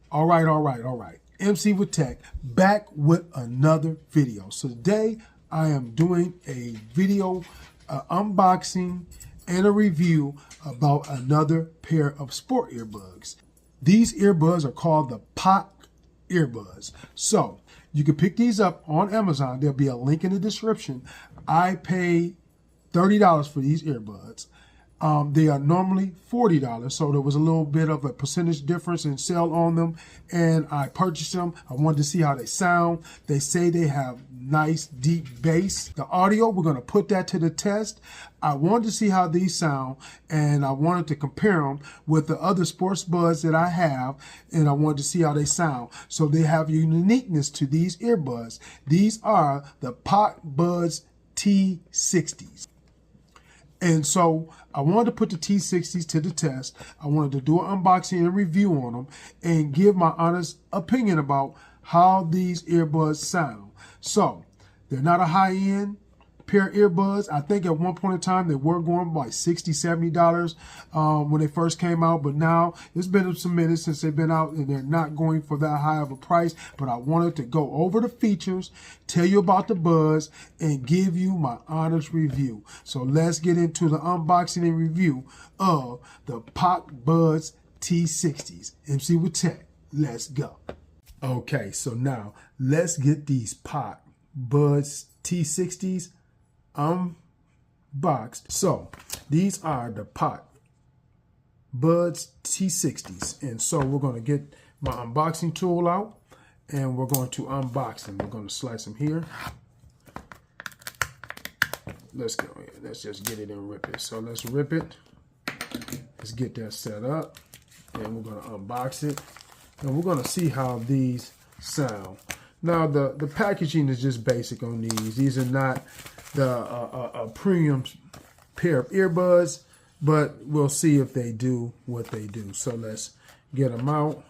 All right. MC with Tech, back with another video. So today I am doing a video unboxing and a review about another pair of sport earbuds. These earbuds are called the POC earbuds. So you can pick these up on Amazon. There'll be a link in the description. I paid $30 for these earbuds. They are normally $40, so there was a little bit of a percentage difference in sale on them, and I purchased them. I wanted to see how they sound. They say they have nice deep bass. The audio, we're going to put that to the test. I wanted to see how these sound, and I wanted to compare them with the other sports buds that I have, and I wanted to see how they sound. So they have a uniqueness to these earbuds. These are the PocBuds T60s. And so I wanted to put the T60s to the test. I wanted to do an unboxing and review on them and give my honest opinion about how these earbuds sound. So they're not a high-end pair of earbuds. I think at one point in time they were going by $60, $70 when they first came out, but now it's been some minutes since they've been out and they're not going for that high of a price. But I wanted to go over the features, tell you about the buds, and give you my honest review. So let's get into the unboxing and review of the PocBuds T60s. MC with Tech, let's go. Okay, so now let's get these PocBuds T60s unboxed. So these are the PocBuds T60s, and so we're going to get my unboxing tool out and we're going to unbox them. We're going to slice them here. Let's go here. Let's just get it and rip it. So let's rip it. Let's get that set up, and we're going to unbox it, and we're going to see how these sound. Now the packaging is just basic on these. These are not the premium pair of earbuds, but we'll see if they do what they do. So let's get them out,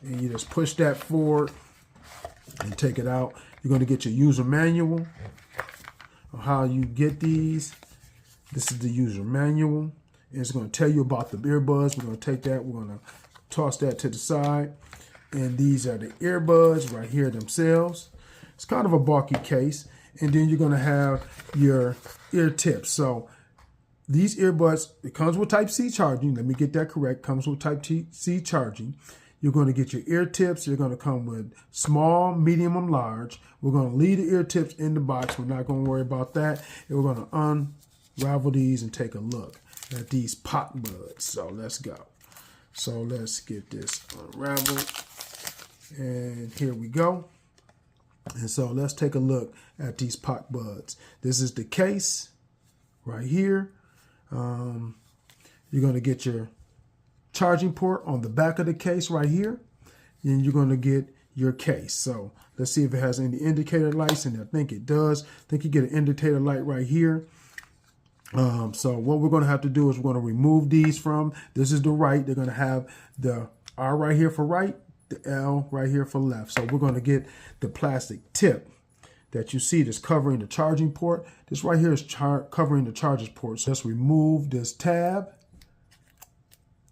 and you just push that forward and take it out. You're going to get your user manual on how you get these. This is the user manual. It's going to tell you about the earbuds. We're going to take that, we're going to toss that to the side, and these are the earbuds right here themselves. It's kind of a bulky case. And then you're going to have your ear tips. So these earbuds, it comes with Type-C charging. Let me get that correct. Comes with Type-C charging. You're going to get your ear tips. They're going to come with small, medium, and large. We're going to leave the ear tips in the box. We're not going to worry about that. And we're going to unravel these and take a look at these PocBuds. So let's go. So let's get this unraveled. And here we go. And so let's take a look at these PocBuds. This is the case right here. You're going to get your charging port on the back of the case right here. And you're going to get your case. So let's see if it has any indicator lights, and I think it does. I think you get an indicator light right here. So what we're going to have to do is we're going to remove these from, this is the right. They're going to have the R right here for right, the L right here for left. So we're going to get the plastic tip that you see that's covering the charging port. This right here is covering the charging port. So let's remove this tab,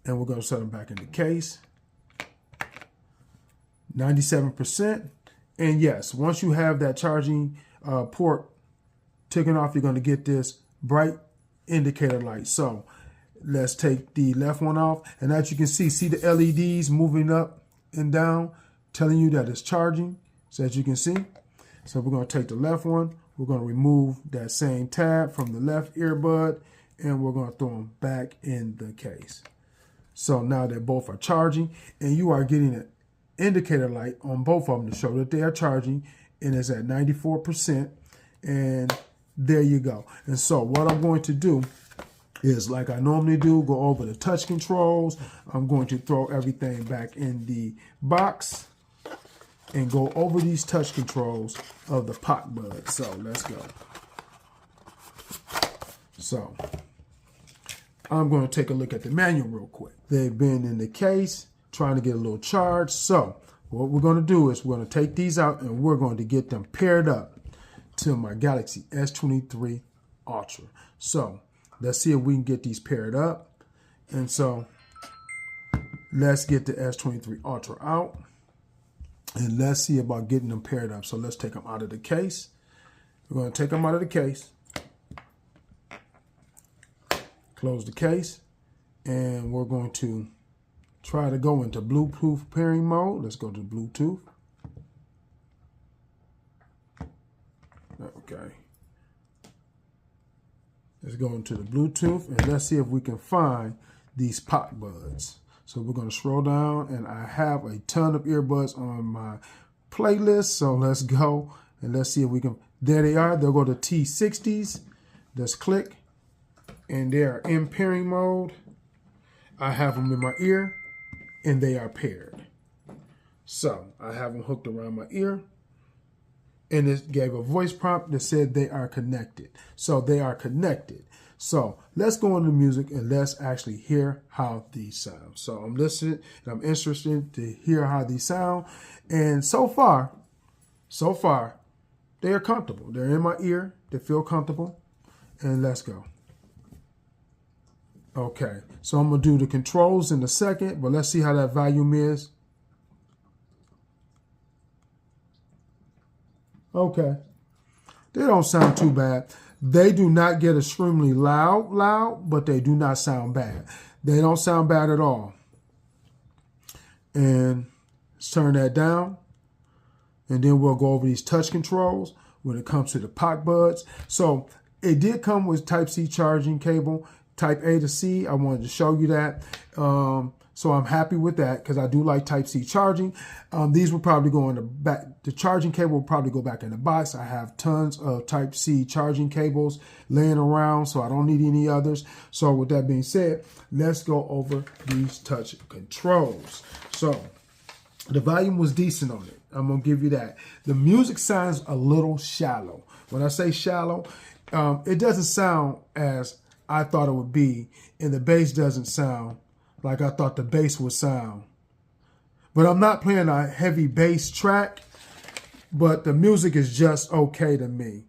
and we're going to set them back in the case. 97%. And yes, once you have that charging port taken off, you're going to get this bright indicator light. So let's take the left one off, and as you can see the LEDs moving up and down, telling you that it's charging. So as you can see, so we're going to take the left one, we're going to remove that same tab from the left earbud, and we're going to throw them back in the case. So now they both are charging, and you are getting an indicator light on both of them to show that they are charging, and it's at 94%. And there you go. And so what I'm going to do is, like I normally do, go over the touch controls. I'm going to throw everything back in the box and go over these touch controls of the PocBuds. So let's go. So I'm going to take a look at the manual real quick. They've been in the case trying to get a little charge. So what we're going to do is we're going to take these out, and we're going to get them paired up to my Galaxy S23 Ultra. So let's see if we can get these paired up. And so let's get the S23 Ultra out. And let's see about getting them paired up. So let's take them out of the case. We're going to take them out of the case. Close the case. And we're going to try to go into Bluetooth pairing mode. Let's go to Bluetooth. Okay. Let's go into the Bluetooth and let's see if we can find these PocBuds. So we're going to scroll down and I have a ton of earbuds on my playlist. So let's go and let's see if we can. There they are. They'll go to T60s. Let's click and they are in pairing mode. I have them in my ear and they are paired. So I have them hooked around my ear. And it gave a voice prompt that said they are connected. So they are connected. So let's go into music and let's actually hear how these sound. So I'm listening and I'm interested to hear how these sound. And so far, they are comfortable. They're in my ear. They feel comfortable. And let's go. Okay, so I'm going to do the controls in a second, but let's see how that volume is. Okay, they don't sound too bad. They do not get extremely loud, but they do not sound bad. They don't sound bad at all. And let's turn that down. And then we'll go over these touch controls when it comes to the PocBuds. So it did come with Type-C charging cable, Type A to C. I wanted to show you that. So I'm happy with that because I do like Type-C charging. These will probably go in the back. The charging cable will probably go back in the box. I have tons of Type-C charging cables laying around, so I don't need any others. So with that being said, let's go over these touch controls. So the volume was decent on it. I'm going to give you that. The music sounds a little shallow. When I say shallow, it doesn't sound as I thought it would be, and the bass doesn't sound like I thought the bass would sound. But I'm not playing a heavy bass track, but the music is just okay to me.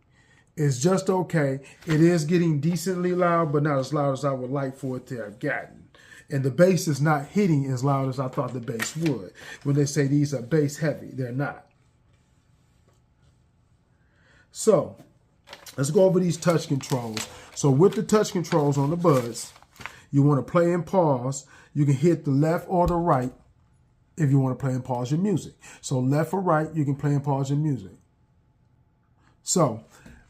It's just okay. It is getting decently loud, but not as loud as I would like for it to have gotten. And the bass is not hitting as loud as I thought the bass would. When they say these are bass heavy, they're not. So let's go over these touch controls. So with the touch controls on the Buds, you want to play and pause. You can hit the left or the right if you want to play and pause your music. So left or right, you can play and pause your music. So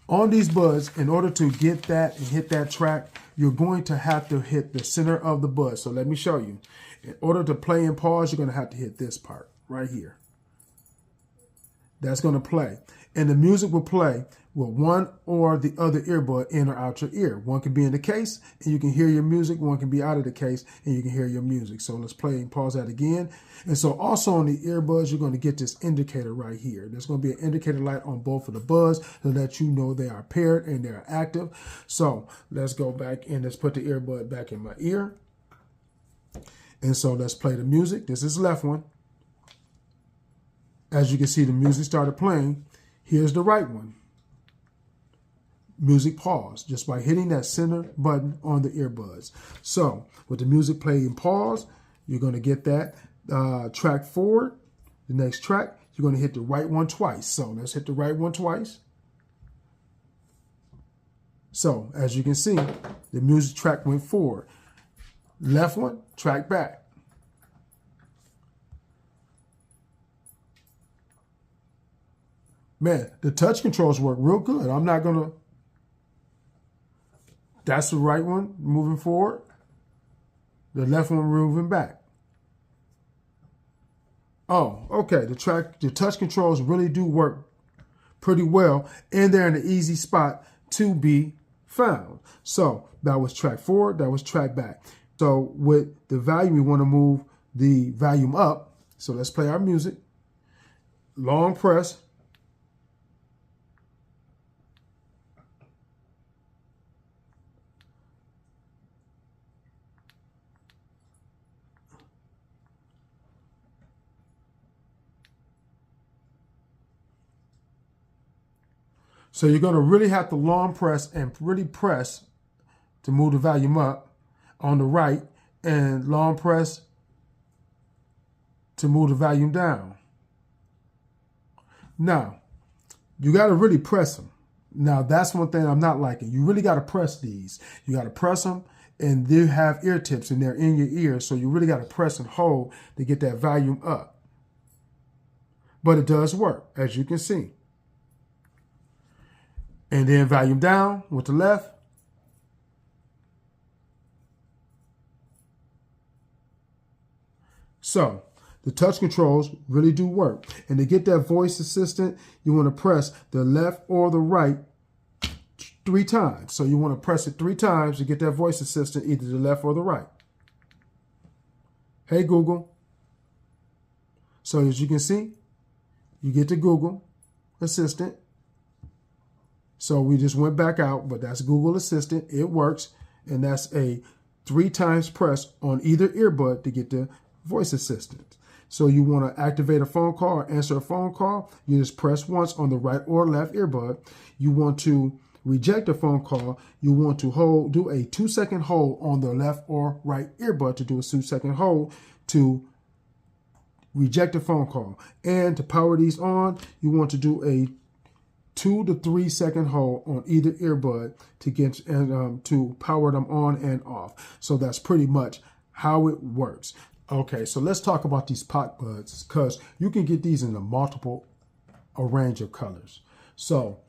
on these Buds, in order to get that and hit that track, you're going to have to hit the center of the Bud. So let me show you. In order to play and pause, you're going to have to hit this part right here. That's going to play. And the music will play with one or the other earbud in or out your ear. One can be in the case and you can hear your music. One can be out of the case and you can hear your music. So let's play and pause that again. And so also on the earbuds, you're going to get this indicator right here. There's going to be an indicator light on both of the buds to let you know they are paired and they're active. So let's go back and let's put the earbud back in my ear. And so let's play the music. This is the left one. As you can see, the music started playing. Here's the right one. Music pause just by hitting that center button on the earbuds. So with the music play and pause, you're going to get that track forward. The next track, you're going to hit the right one twice. So let's hit the right one twice. So as you can see, the music track went forward. Left one, track back. Man, the touch controls work real good. I'm not going to. That's the right one moving forward. The left one moving back. Oh, okay. The touch controls really do work pretty well, and they're in an easy spot to be found. So that was track forward. That was track back. So with the volume, we want to move the volume up. So let's play our music. Long press. So you're going to really have to long press and really press to move the volume up on the right, and long press to move the volume down. Now, you got to really press them. Now, that's one thing I'm not liking. You really got to press these. You got to press them, and they have ear tips, and they're in your ear, so you really got to press and hold to get that volume up. But it does work, as you can see. And then volume down with the left. So the touch controls really do work. And to get that voice assistant, you want to press the left or the right 3 times. So you want to press it 3 times to get that voice assistant, either the left or the right. Hey, Google. So as you can see, you get the Google Assistant. So we just went back out, but that's Google Assistant. It works. And that's a 3 times press on either earbud to get the voice assistant. So you want to activate a phone call or answer a phone call, you just press once on the right or left earbud. You want to reject a phone call, you want to do a 2-second hold on the left or right earbud to do a 2-second hold to reject a phone call. And to power these on, you want to do a 2 to 3 second hold on either earbud to get to power them on and off. So that's pretty much how it works. Okay, so let's talk about these PocBuds, because you can get these in a range of colors. So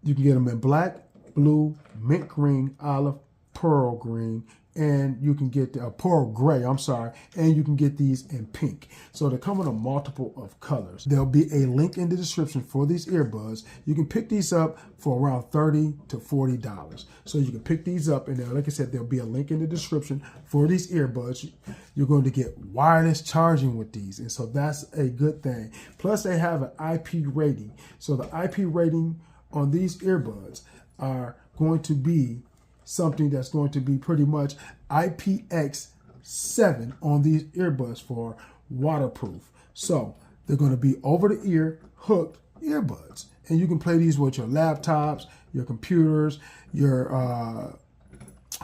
you can get them in black, blue, mint green, olive, pearl green, and you can get pearl gray, and you can get these in pink. So they come in a multiple of colors. There'll be a link in the description for these earbuds. You can pick these up for around $30 to $40. So you can pick these up, and like I said, there'll be a link in the description for these earbuds. You're going to get wireless charging with these, and so that's a good thing. Plus, they have an IP rating. So the IP rating on these earbuds are going to be something that's going to be pretty much IPX7 on these earbuds for waterproof. So they're going to be over the ear hooked earbuds. And you can play these with your laptops, your computers, your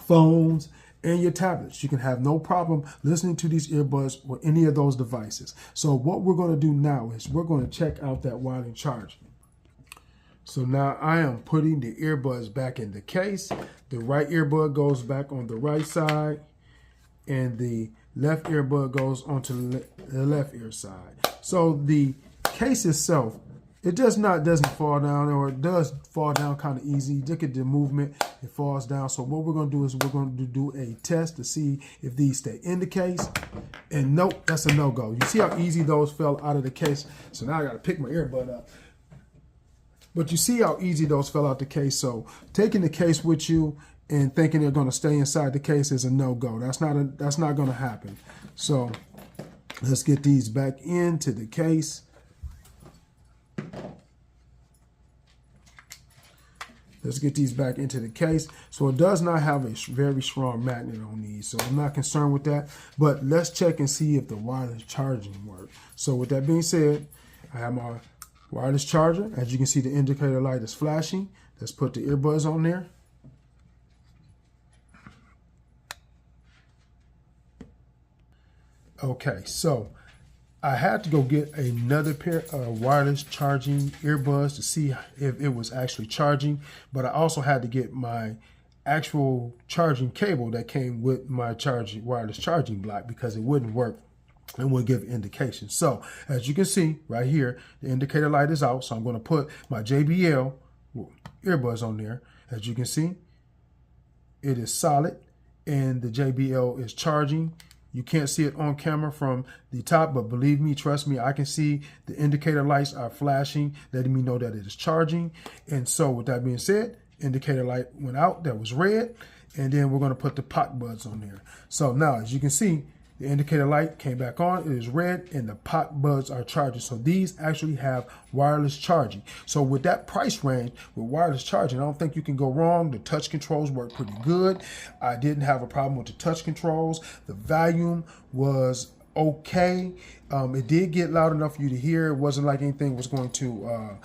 phones, and your tablets. You can have no problem listening to these earbuds with any of those devices. So what we're going to do now is we're going to check out that wireless charging. So now I am putting the earbuds back in the case. The right earbud goes back on the right side, and the left earbud goes onto the left ear side. So the case itself, it doesn't fall down, or it does fall down kind of easy. Look at the movement, it falls down. So what we're going to do is we're going to do a test to see if these stay in the case. And nope, that's a no-go. You see how easy those fell out of the case? So now I got to pick my earbud up. But you see how easy those fell out the case. So taking the case with you and thinking they're going to stay inside the case is a no-go. That's not going to happen. So let's get these back into the case. Let's get these back into the case. So it does not have a very strong magnet on these, so I'm not concerned with that. But let's check and see if the wireless charging works. So with that being said, I have my wireless charger. As you can see, the indicator light is flashing. Let's put the earbuds on there. Okay, so I had to go get another pair of wireless charging earbuds to see if it was actually charging, but I also had to get my actual charging cable that came with my wireless charging block, because it wouldn't work and will give indication. So as you can see right here, the indicator light is out. So I'm going to put my JBL earbuds on there. As you can see, it is solid and the JBL is charging. You can't see it on camera from the top, but believe me, trust me, I can see the indicator lights are flashing, letting me know that it is charging. And so with that being said, indicator light went out, that was red. And then we're going to put the PocBuds on there. So now, as you can see, the indicator light came back on, it is red, and the PocBuds are charging. So these actually have wireless charging. So with that price range, with wireless charging, I don't think you can go wrong. The touch controls work pretty good. I didn't have a problem with the touch controls. The volume was okay. It did get loud enough for you to hear. It wasn't like anything was going to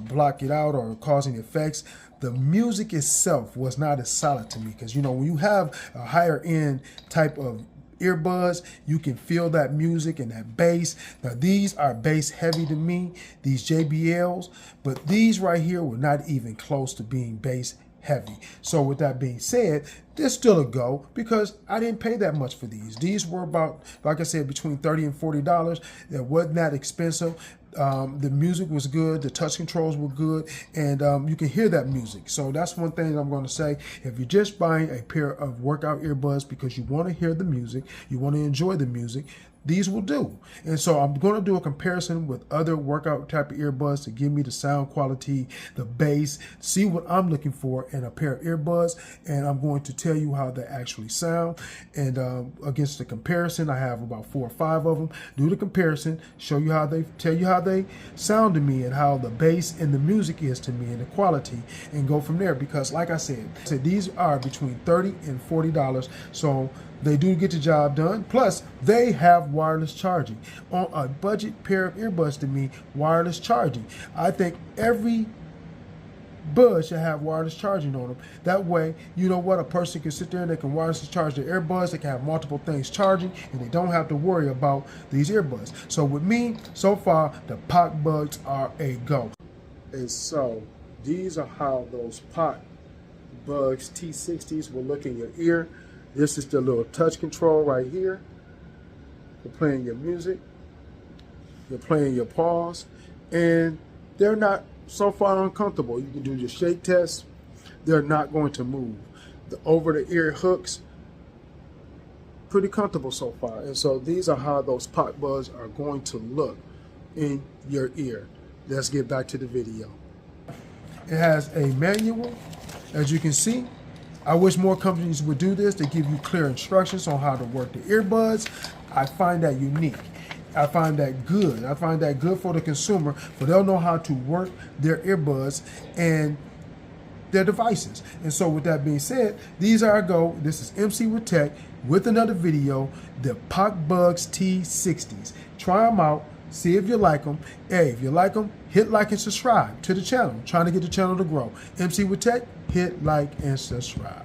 block it out or cause any effects. The music itself was not as solid to me, because, you know, when you have a higher end type of earbuds, you can feel that music and that bass. Now these are bass heavy to me, these JBLs, but these right here were not even close to being bass heavy. So with that being said, they're still a go because I didn't pay that much for these. These were about, like I said, between $30 and $40. It wasn't that expensive. The music was good, the touch controls were good, and you can hear that music. So that's one thing I'm going to say. If you're just buying a pair of workout earbuds because you want to hear the music, you want to enjoy the music, these will do. And so I'm going to do a comparison with other workout type of earbuds to give me the sound quality, the bass, see what I'm looking for in a pair of earbuds. And I'm going to tell you how they actually sound. And against the comparison, I have about 4 or 5 of them. Do the comparison, show you how they, tell you how they sound to me and how the bass and the music is to me and the quality, and go from there. Because like I said, these are between $30 and $40. So they do get the job done. Plus, they have wireless charging. On a budget pair of earbuds to me, wireless charging. I think every bud should have wireless charging on them. That way, you know what, a person can sit there and they can wirelessly charge their earbuds. They can have multiple things charging and they don't have to worry about these earbuds. So with me, so far, the PocBuds are a go. And so these are how those PocBuds T60s will look in your ear. This is the little touch control right here. You're playing your music, you're playing your pause, and they're not so far uncomfortable. You can do your shake test. They're not going to move. The over-the-ear hooks, pretty comfortable so far. And so these are how those PocBuds are going to look in your ear. Let's get back to the video. It has a manual, as you can see. I wish more companies would do this to give you clear instructions on how to work the earbuds. I find that unique. I find that good. I find that good for the consumer, for they'll know how to work their earbuds and their devices. And so with that being said, these are a go. This is MC with Tech with another video, the PocBuds T60s. Try them out. See if you like them. Hey, if you like them, hit like and subscribe to the channel. I'm trying to get the channel to grow. MC with Tech, hit like and subscribe.